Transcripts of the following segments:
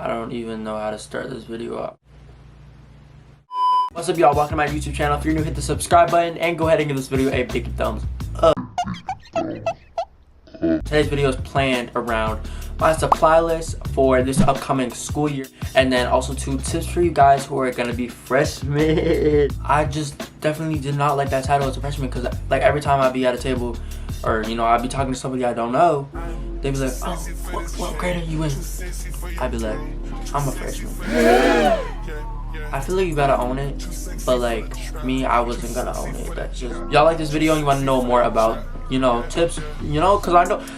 I don't even know how to start this video up. What's up, y'all? Welcome to my YouTube channel. If you're new, hit the subscribe button and go ahead and give this video a big thumbs up. Today's video is planned around my supply list for this upcoming school year, and then also 2 tips for you guys who are gonna be freshmen. I just definitely did not like that title as a freshman, because like every time I'd be at a table or I'd be talking to somebody I don't know, they'd be like, oh, what grade are you in? I'd be like, I'm a freshman. I feel like you gotta own it, but like me, I wasn't gonna own it. That's just, y'all like this video and you want to know more about tips, because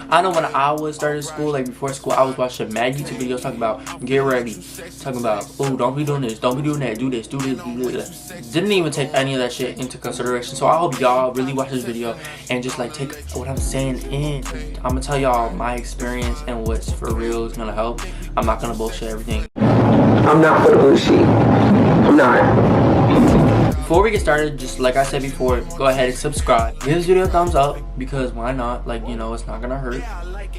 I know when I was starting school, like before school, I was watching mad YouTube videos talking about get ready, talking about, oh, don't be doing this, don't be doing that, do this, do this, do this. Didn't even take any of that shit into consideration. So I hope y'all really watch this video and just like take what I'm saying in. I'm gonna tell y'all my experience and what's for real is gonna help. I'm not gonna bullshit everything. I'm not gonna bullshit. I'm not. Before we get started, just like I said before, go ahead and subscribe. Give this video a thumbs up, because why not? Like, it's not gonna hurt.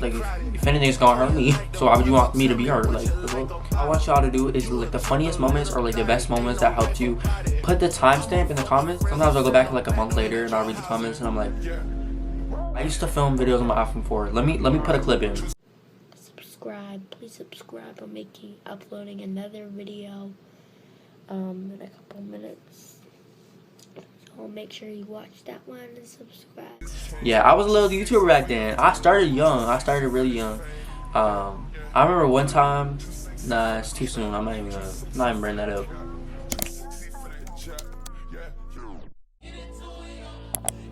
Like, if anything, it's gonna hurt me. So why would you want me to be hurt? Like, what I want y'all to do is like the funniest moments or like the best moments that helped you. Put the timestamp in the comments. Sometimes I'll go back like a month later and I'll read the comments and I'm like, I used to film videos on my iPhone 4. Let me put a clip in. Please subscribe. I'm uploading another video in a couple minutes. So make sure you watch that one and subscribe. Yeah, I was a little YouTuber back then. I started young. I started really young. I remember one time. Nah, it's too soon. I'm not even bring that up.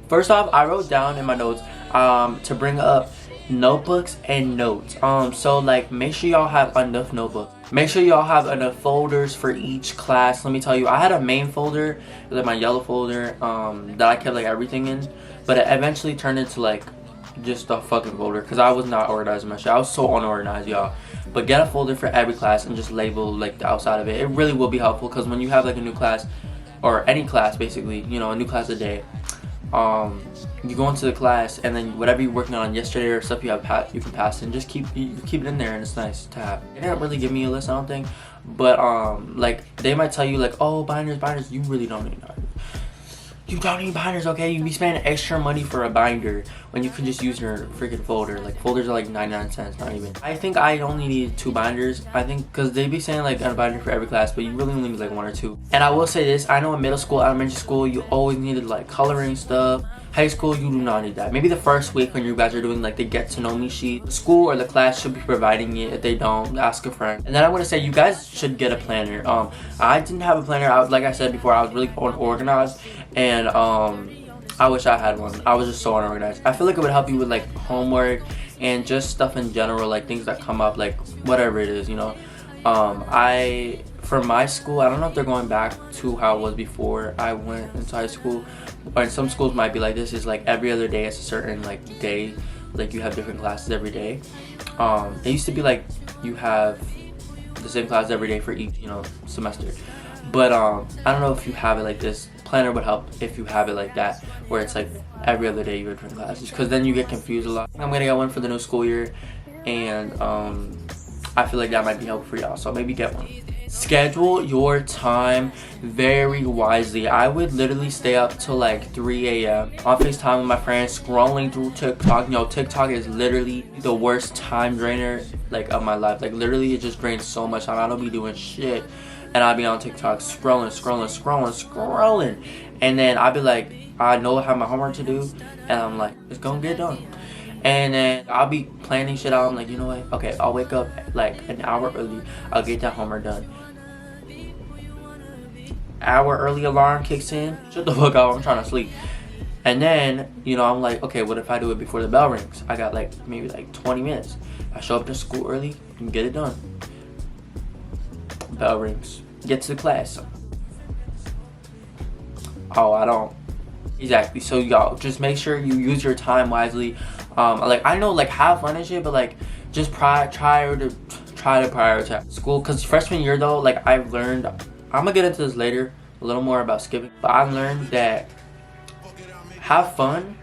First off, I wrote down in my notes to bring up notebooks and notes. So like, make sure y'all have enough notebooks. Make sure y'all have enough folders for each class. Let me tell you, I had a main folder, like my yellow folder, that I kept like everything in, but it eventually turned into like just a fucking folder because I was not organizing my shit. I was so unorganized, y'all. But get a folder for every class and just label like the outside of it. It really will be helpful, because when you have like a new class, or any class basically, a new class a day, you go into the class and then whatever you're working on yesterday or stuff you can pass and just keep it in there, and it's nice to have. They didn't really give me a list, I don't think, but like they might tell you like, oh, binders, you really don't need binders. You don't need binders, okay? You be spending extra money for a binder when you can just use your freaking folder. Like, folders are like 99 cents, not even. I think I only need 2 binders. I think, because they be saying like a binder for every class, but you really only need like 1 or 2. And I will say this, I know in middle school, elementary school, you always needed like coloring stuff. High school, you do not need that. Maybe the first week when you guys are doing like the get to know me sheet. The school or the class should be providing it. If they don't, ask a friend. And then I'm gonna say you guys should get a planner. I didn't have a planner. Like I said before, I was really unorganized, and I wish I had one. I was just so unorganized. I feel like it would help you with like homework and just stuff in general, like things that come up, like whatever it is, for my school, I don't know if they're going back to how it was before I went into high school, or some schools might be like this, is like every other day it's a certain like day, like you have different classes every day. It used to be like you have the same class every day for each semester, but I don't know if you have it like this. Planner would help if you have it like that, where it's like every other day you have different classes, because then you get confused a lot. I'm gonna get one for the new school year, and I feel like that might be helpful for y'all, so maybe get one. Schedule your time very wisely. I would literally stay up till like 3 a.m. on FaceTime with my friends, scrolling through TikTok. TikTok is literally the worst time drainer like of my life. Like literally, it just drains so much time. I don't be doing shit, and I'll be on TikTok scrolling, and then I'll be like, I know I have my homework to do, and I'm like, it's gonna get done. And then I'll be planning shit out. I'm like, you know what? Okay, I'll wake up like an hour early. I'll get that homework done. Hour early alarm kicks in. Shut the fuck up, I'm trying to sleep. And then, I'm like, okay, what if I do it before the bell rings? I got like maybe like 20 minutes. I show up to school early and get it done. Bell rings. Get to the class. Oh, I don't. Exactly. So y'all, just make sure you use your time wisely. Like, I know, like, have fun and shit, but like, just try to prioritize school. Because freshman year though, like, I've learned, I'm gonna get into this later a little more about skipping, but I've learned that have fun,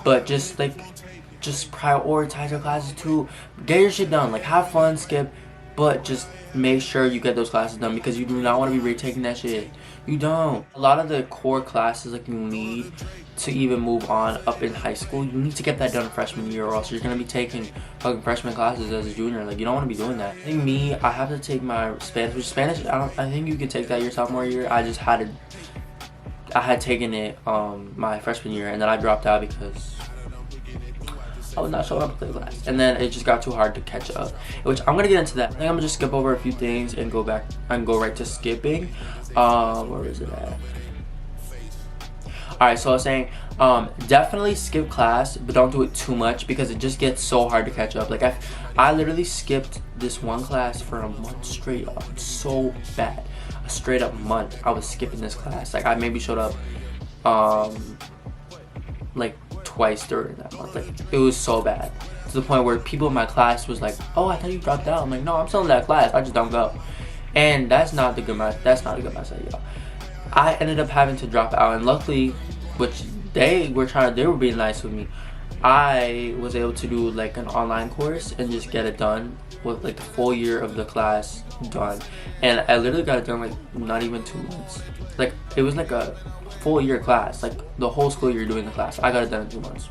but just prioritize your classes too. Get your shit done. Like, have fun, skip, but just make sure you get those classes done because you do not want to be retaking that shit. You don't. A lot of the core classes like you need to even move on up in high school, you need to get that done freshman year, or else you're gonna be taking fucking freshman classes as a junior. Like, you don't want to be doing that. I think me, I have to take my Spanish, which Spanish, I think you can take that your sophomore year. I had taken it my freshman year, and then I dropped out because I was not showing up to the class, and then it just got too hard to catch up, which I'm gonna get into that. I think I'm gonna just skip over a few things and go back and go right to skipping. Where is it at? Alright, so I was saying, definitely skip class, but don't do it too much because it just gets so hard to catch up. Like, I literally skipped this one class for a month straight up. So bad. A straight up month I was skipping this class. Like, I maybe showed up like twice during that month. Like, it was so bad to the point where people in my class was like, oh, I thought you dropped out. I'm like, no, I'm still in that class, I just don't go. And that's not a good mindset, y'all. I ended up having to drop out, and luckily, which they were being nice with me, I was able to do like an online course and just get it done with like the full year of the class done. And I literally got it done like not even 2 months. Like, it was like a full year class, like the whole school year doing the class. I got it done in 2 months.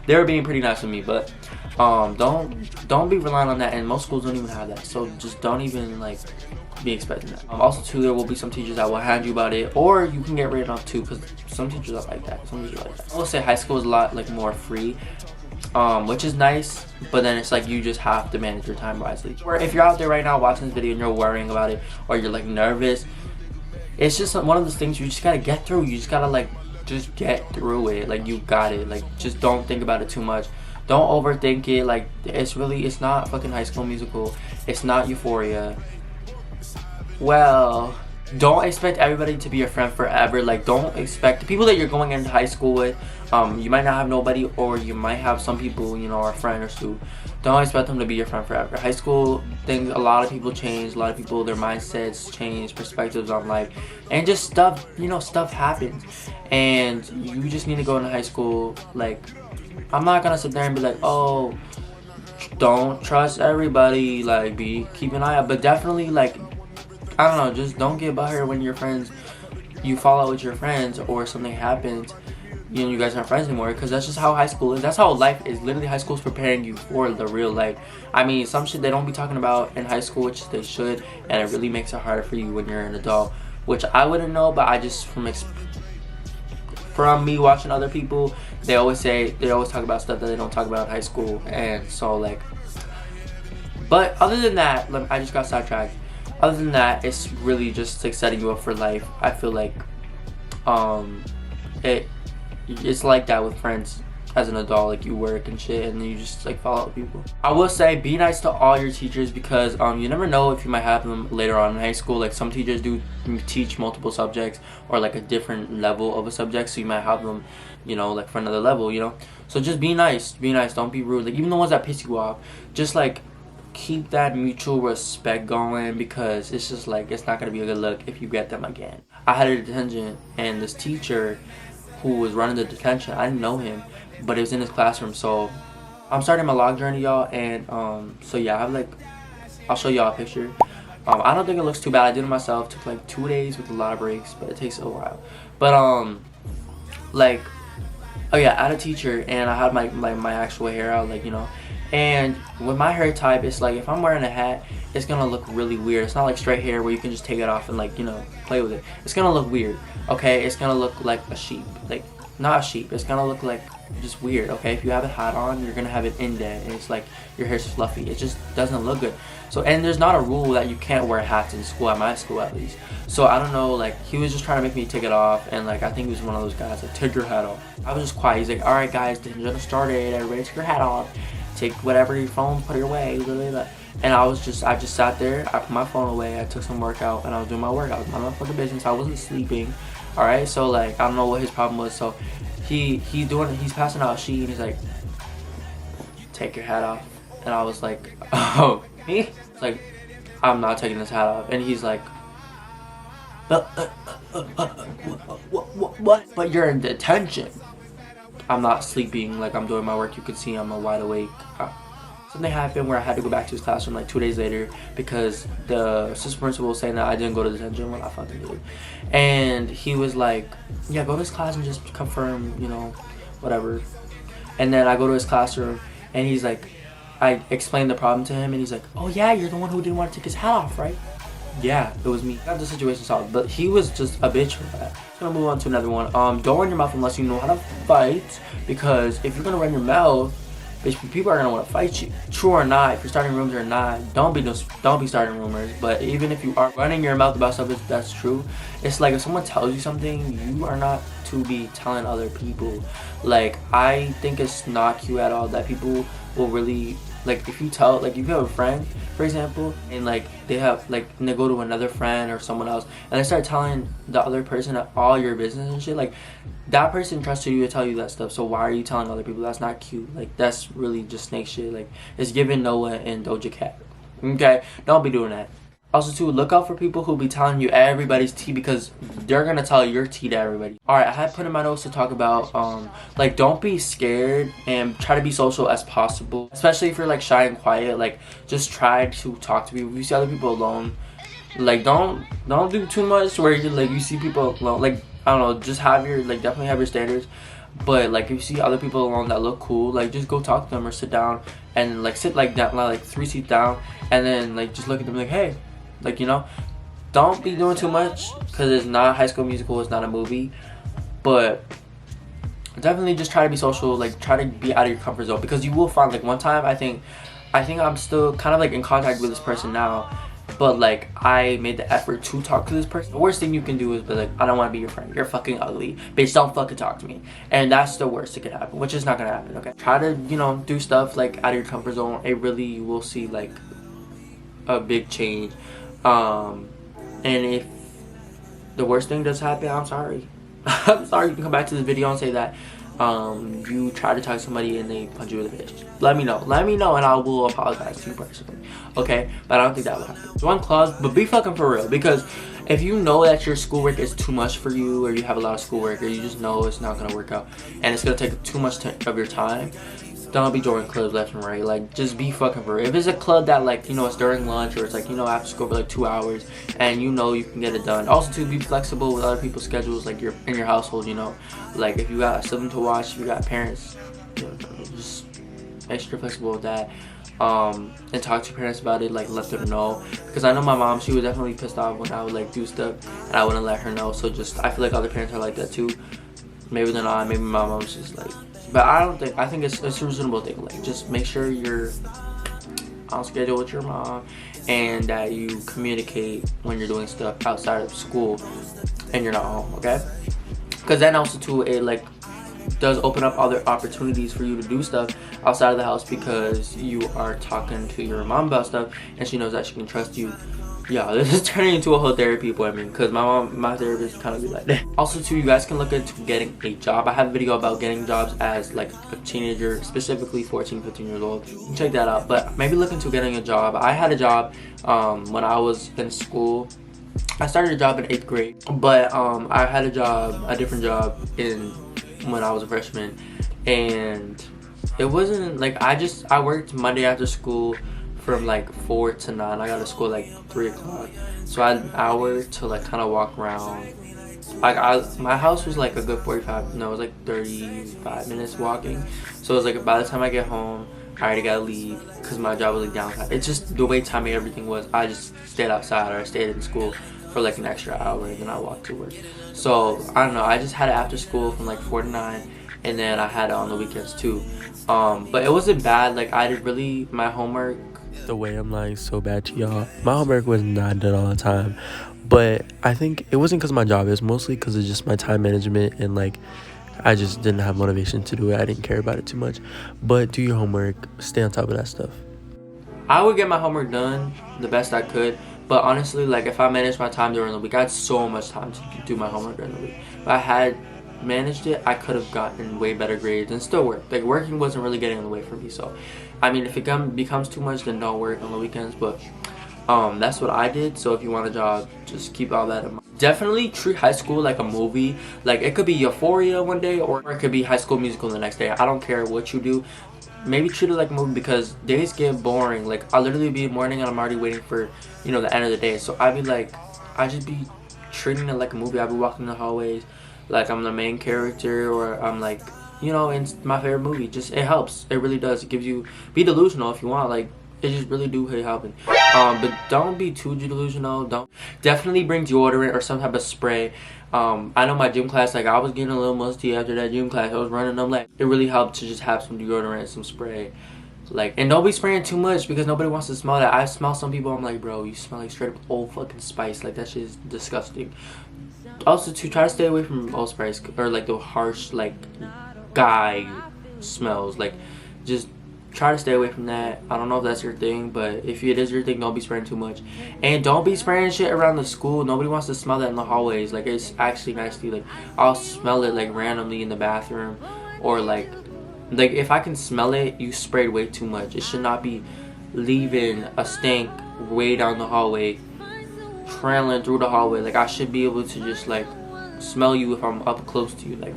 They were being pretty nice with me, but don't be relying on that, and most schools don't even have that, so just don't even like be expecting that. Also too, there will be some teachers that will hand you about it, or you can get rated off too, because some teachers are like that. I will say high school is a lot like more free, which is nice, but then it's like you just have to manage your time wisely. Or if you're out there right now watching this video and you're worrying about it, or you're like nervous, it's just one of those things you just gotta get through. You just gotta like just get through it. Like, you got it. Like, just don't think about it too much. Don't overthink it. Like, it's not fucking High School Musical. It's not Euphoria. Well, don't expect everybody to be your friend forever. Like, don't expect the people that you're going into high school with, you might not have nobody, or you might have some people, you know, are friends who don't expect them to be your friend forever. High school things, a lot of people change, a lot of people, their mindsets change, perspectives on life, and just stuff, you know, stuff happens, and you just need to go into high school. Like, I'm not gonna sit there and be like, oh, don't trust everybody, like, keep an eye out, but definitely, like, I don't know, just don't get butthurt when your friends, you fall out with your friends or something happens, you guys aren't friends anymore, because that's just how high school is. That's how life is. Literally, high school is preparing you for the real life. I mean, some shit they don't be talking about in high school, which they should, and it really makes it harder for you when you're an adult, which I wouldn't know, but I just, from me watching other people, they always talk about stuff that they don't talk about in high school, and so, like, but other than that, I just got sidetracked. Other than that, it's really just like setting you up for life. I feel like it's like that with friends as an adult. Like, you work and shit, and then you just like follow up people. I will say, be nice to all your teachers, because you never know if you might have them later on in high school. Like, some teachers do teach multiple subjects, or like a different level of a subject, so you might have them, you know, like for another level, you know. So just be nice, don't be rude. Like, even the ones that piss you off, just like keep that mutual respect going, because it's just like, it's not gonna be a good look if you get them again. I had a detention, and this teacher who was running the detention, I didn't know him, but it was in his classroom. So I'm starting my log journey, y'all, and so yeah, I have like, I'll show y'all a picture. I don't think it looks too bad. I did it myself. Took like 2 days with a lot of breaks, but it takes a while. But like, oh yeah, I had a teacher, and I had my actual hair out, like, you know. And with my hair type, it's like, if I'm wearing a hat, it's gonna look really weird. It's not like straight hair where you can just take it off and, like, you know, play with it. It's gonna look weird, okay? It's gonna look like a sheep. Like, not a sheep. It's gonna look like just weird, okay? If you have a hat on, you're gonna have it in there, and it's like your hair's fluffy. It just doesn't look good. So, and there's not a rule that you can't wear hats in school, at my school at least. So I don't know, like, he was just trying to make me take it off, and like, I think he was one of those guys like, take your hat off. I was just quiet. He's like, all right guys, the gonna started. Everybody take your hat off. Take whatever your phone, put it away, and I just sat there. I put my phone away. I took some workout, and I was doing my workout. My motherfucking business. I wasn't sleeping. All right, so like, I don't know what his problem was. So he's passing out a sheet, and he's like, take your hat off, and I was like, oh, me? It's like, I'm not taking this hat off, and he's like, what? But you're in detention. I'm not sleeping, like, I'm doing my work. You can see I'm wide awake. Something happened where I had to go back to his classroom like 2 days later because the assistant principal was saying that I didn't go to detention when I fucking did. And he was like, yeah, go to his class and just confirm, you know, whatever. And then I go to his classroom and he's like, I explained the problem to him and he's like, oh yeah, you're the one who didn't want to take his hat off, right? Yeah, it was me. Got the situation solved, but he was just a bitch for that. Gonna move on to another one. Don't run your mouth unless you know how to fight, because if you're gonna run your mouth, bitch, people are gonna want to fight you. True or not, if you're starting rumors or not, don't be starting rumors. But even if you are running your mouth about stuff that's true, it's like if someone tells you something, you are not to be telling other people. Like, I think it's not cute at all that people will really, like, if you tell, like, if you have a friend, for example, and like they go to another friend or someone else and they start telling the other person all your business and shit, like, that person trusted you to tell you that stuff, so why are you telling other people? That's not cute. Like, that's really just snake shit. Like, it's giving Noah and Doja Cat. Okay, don't be doing that. Also, too, look out for people who be telling you everybody's tea, because they're gonna tell your tea to everybody. Alright, I had put in my notes to talk about, like, don't be scared and try to be social as possible. Especially if you're, like, shy and quiet. Like, just try to talk to people. If you see other people alone, like, don't do too much where you, like, you see people alone. Like, I don't know, just have your, like, definitely have your standards. But, like, if you see other people alone that look cool, like, just go talk to them or sit down and, like, sit, like, down, like, 3 seats down, and then, like, just look at them like, hey. Like, you know, don't be doing too much, because it's not High School Musical, it's not a movie. But definitely just try to be social, like, try to be out of your comfort zone, because you will find, like, one time, I think I'm still kind of, like, in contact with this person now, but, like, I made the effort to talk to this person. The worst thing you can do is be like, I don't want to be your friend, you're fucking ugly, bitch, don't fucking talk to me. And that's the worst that could happen, which is not gonna happen. Okay, try to, you know, do stuff, like, out of your comfort zone. It really, you will see, like, a big change. And if the worst thing does happen, I'm sorry. I'm sorry. You can come back to this video and say that you try to talk to somebody and they punch you in the face. Let me know, and I will apologize to you personally. Okay, but I don't think that will happen. One clause, but be fucking for real, because if you know that your schoolwork is too much for you, or you have a lot of schoolwork, or you just know it's not gonna work out and it's gonna take too much of your time, don't be joining clubs left and right. Like, just be fucking for real. If it's a club that, like, you know, it's during lunch, or it's like, you know, after school for like 2 hours, and you know you can get it done. Also, to be flexible with other people's schedules, like you're in your household, you know, like if you got something to watch, if you got parents, you know, just extra flexible with that. And talk to your parents about it, like, let them know, because I know my mom, she would definitely be pissed off when I would, like, do stuff and I wouldn't let her know. So just, I feel like other parents are like that too. Maybe they're not, maybe my mom's just like, but I think it's a reasonable thing. Like, just make sure you're on schedule with your mom, and that you communicate when you're doing stuff outside of school and you're not home, okay? Because then also too, it, like, does open up other opportunities for you to do stuff outside of the house, because you are talking to your mom about stuff and she knows that she can trust you. Yeah, this is turning into a whole therapy appointment, because my therapist kind of be like that. Also too, you guys can look into getting a job. I have a video about getting jobs as, like, a teenager, specifically 14, 15 years old. You can check that out, but maybe look into getting a job. I had a job when I was in school. I started a job in 8th grade, but I had a different job when I was a freshman, and it wasn't, like, I worked Monday after school from like 4 to 9. I got to school like 3 o'clock, so I had an hour to, like, kind of walk around. Like, my house was like a good 35 minutes walking, so it was like by the time I get home I already gotta leave, because my job was like downtown. It's just the way timing everything was. I just stayed outside, or I stayed in school for like an extra hour, and then I walked to work. So I don't know, I just had it after school from like 4 to 9, and then I had it on the weekends too. But it wasn't bad. Like, I did really, my homework, the way I'm lying so bad to y'all, my homework was not done all the time, but I think it wasn't because of my job. It was mostly because of just my time management, and, like, I just didn't have motivation to do it. I didn't care about it too much. But do your homework, stay on top of that stuff. I would get my homework done the best I could, but honestly, like, if I managed my time during the week, I had so much time to do my homework during the week. If I had managed it, I could have gotten way better grades and still work. Like, working wasn't really getting in the way for me. So I mean, if it becomes too much, then don't work on the weekends. But That's what I did. So if you want a job, just keep all that in mind. Definitely treat high school like a movie. Like, it could be Euphoria one day, or it could be High School Musical the next day. I don't care what you do. Maybe treat it like a movie, because days get boring. Like, I'll literally be in the morning and I'm already waiting for, you know, the end of the day. So I'd be like, I just be treating it like a movie. I'd be walking in the hallways like I'm the main character, or I'm like, you know, in my favorite movie. Just, it helps. It really does. It gives you, be delusional if you want. Like, it just really do help. But don't be too delusional. Don't. Definitely bring deodorant or some type of spray. I know my gym class, like, I was getting a little musty after that gym class. I was running them legs. It really helped to just have some deodorant, some spray. Like, and don't be spraying too much, because nobody wants to smell that. I smell some people, I'm like, bro, you smell like straight up Old fucking Spice. Like, that shit is disgusting. Also, to try to stay away from Old Spice, or like the harsh, like, guy smells. Like, just try to stay away from that. I don't know if that's your thing, but if it is your thing, don't be spraying too much. And don't be spraying shit around the school. Nobody wants to smell that in the hallways. Like, it's actually nasty. Like, I'll smell it like randomly in the bathroom, or like if I can smell it, you sprayed way too much. It should not be leaving a stink way down the hallway, trailing through the hallway. Like, I should be able to just like smell you if I'm up close to you. Like,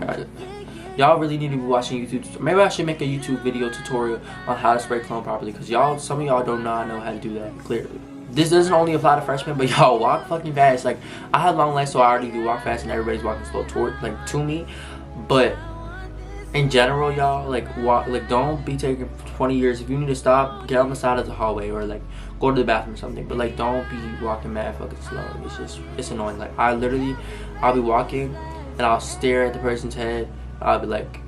y'all really need to be watching YouTube. Maybe I should make a YouTube video tutorial on how to spray cologne properly, because some of y'all do not know how to do that, clearly. This doesn't only apply to freshmen, but y'all walk fucking fast. Like, I had long legs, so I already do walk fast, and everybody's walking slow to me. But in general, y'all, like, don't be taking 20 years. If you need to stop, get on the side of the hallway, or like go to the bathroom or something. But like, don't be walking mad fucking slow. It's annoying. Like, I'll be walking and I'll stare at the person's head. I'll be like,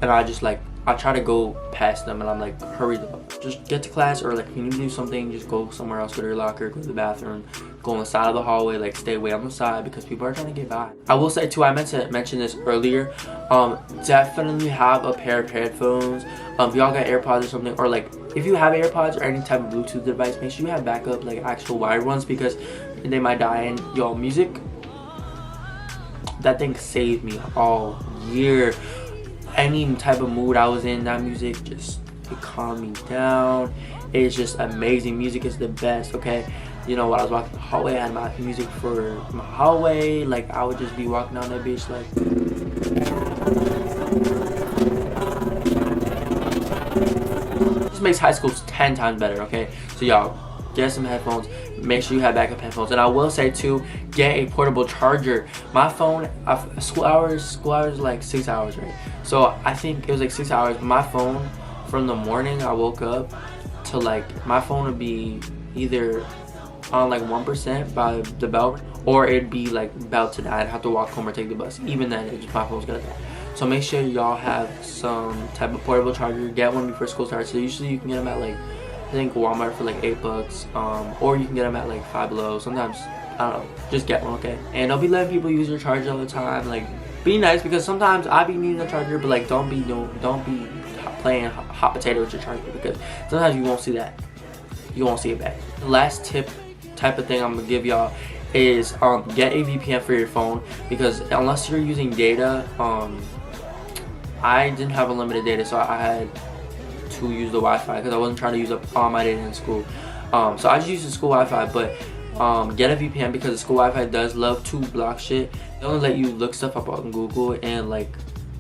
and I try to go past them, and I'm like, hurry up, just get to class. Or like, if you need to do something, just go somewhere else, go to your locker, go to the bathroom, go on the side of the hallway. Like, stay away on the side, because people are trying to get by. I will say too, I meant to mention this earlier, definitely have a pair of headphones. If y'all got AirPods or something, or like if you have AirPods or any type of Bluetooth device, make sure you have backup, like actual wired ones, because they might die. And y'all, music, that thing saved me all year. Any type of mood I was in, that music just, it calmed me down. It's just amazing. Music is the best, okay? You know, when I was walking the hallway, I had my music for my hallway. Like, I would just be walking down that bitch like, this makes high school 10 times better, okay? So y'all, get some headphones. Make sure you have backup headphones. And I will say too, get a portable charger. My phone, school hours like 6 hours, right? So I think it was like 6 hours. My phone, from the morning I woke up to like, my phone would be either on like 1% by the bell, or it'd be like about to die. I'd have to walk home or take the bus. Even then, my phone's gonna die. So make sure y'all have some type of portable charger. Get one before school starts. So usually you can get them at like, I think Walmart for like $8, or you can get them at like Five Below. Sometimes, I don't know, just get one, okay? And don't be letting people use your charger all the time. Like, be nice, because sometimes I be needing a charger, but like, don't be playing hot potato with your charger, because sometimes you won't see that. You won't see it back. The last tip type of thing I'm gonna give y'all is get a VPN for your phone, because unless you're using data, I didn't have unlimited data, so I had to use the Wi-Fi, because I wasn't trying to use up all my data in school. So I just used the school Wi-Fi, but get a VPN, because the school Wi-Fi does love to block shit. They only let you look stuff up on Google, and like,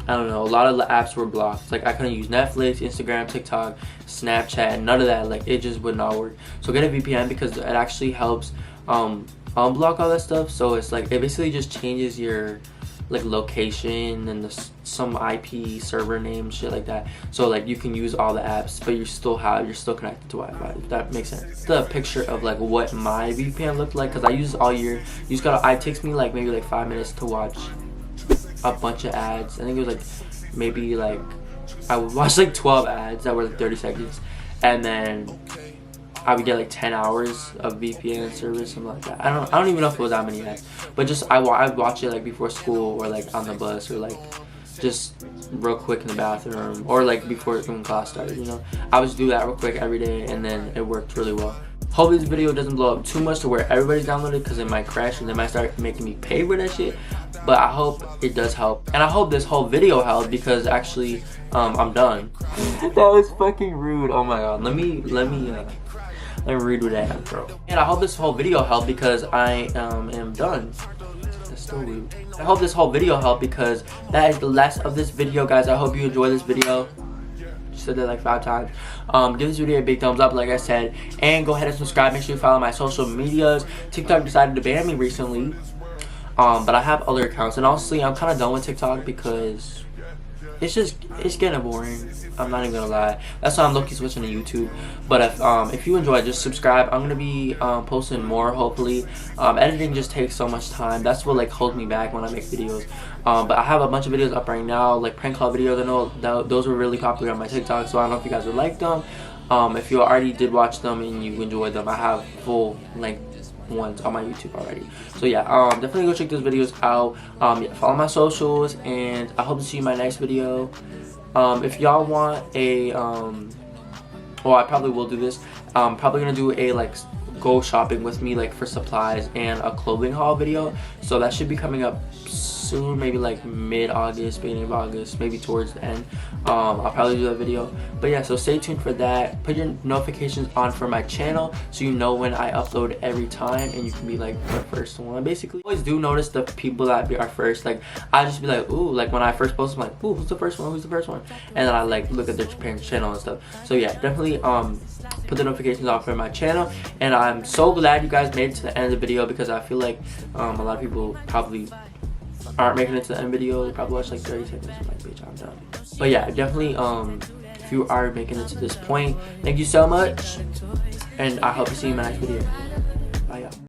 I don't know, a lot of the apps were blocked. Like, I couldn't use Netflix, Instagram, TikTok, Snapchat, none of that. Like, it just would not work. So get a VPN, because it actually helps unblock all that stuff. So it's like, it basically just changes your like location and some IP server name, shit like that. So like, you can use all the apps, but you're still connected to Wi-Fi, if that makes sense. The picture of like what my VPN looked like, because I use it all year. It takes me like maybe like 5 minutes to watch a bunch of ads. I think it was like, maybe like, I would watch like 12 ads that were like 30 seconds, and then I would get like 10 hours of VPN service, something like that. I don't even know if it was that many ads, but just I'd watch it like before school, or like on the bus, or like just real quick in the bathroom, or like before when class started, you know. I would just do that real quick every day, and then it worked really well. Hopefully this video doesn't blow up too much to where everybody's downloaded, because it might crash and they might start making me pay for that shit. But I hope it does help, and I hope this whole video helped, because actually I'm done. That was fucking rude. Oh my god. Let me Let me redo that, bro. And I hope this whole video helped because I am done. That's so rude. I hope this whole video helped because that is the last of this video, guys. I hope you enjoyed this video. Said that like 5 times. Give this video a big thumbs up, like I said, and go ahead and subscribe. Make sure you follow my social medias. TikTok decided to ban me recently, but I have other accounts, and honestly, I'm kind of done with TikTok because it's getting boring. I'm not even gonna lie. That's why I'm low-key switching to YouTube. But if you enjoy, just subscribe. I'm gonna be posting more, hopefully. Editing just takes so much time. That's what like holds me back when I make videos. But I have a bunch of videos up right now, like prank call videos. I know those were really popular on my TikTok, so I don't know if you guys would like them. If you already did watch them and you enjoyed them, I have full length ones on my YouTube already. So yeah, definitely go check those videos out. Yeah, follow my socials, and I hope to see you in my next video. If y'all want a well, I probably will do this. I'm probably gonna do a like go shopping with me, like for supplies, and a clothing haul video. So that should be coming up soon, maybe like mid-August, beginning of August, maybe towards the end. I'll probably do that video. But yeah, so stay tuned for that. Put your notifications on for my channel so you know when I upload every time, and you can be like the first one. Basically, I always do notice the people that are first. Like I just be like, ooh, like when I first post, I'm like, ooh, who's the first one? Who's the first one? And then I like look at their parents' channel and stuff. So yeah, definitely put the notifications on for my channel. And I'm so glad you guys made it to the end of the video because I feel like a lot of people probably aren't making it to the end video. They probably watch like 30 seconds. I'm like, bitch, I'm done. But yeah, definitely if you are making it to this point, thank you so much, and I hope to see you in my next video. Bye, y'all.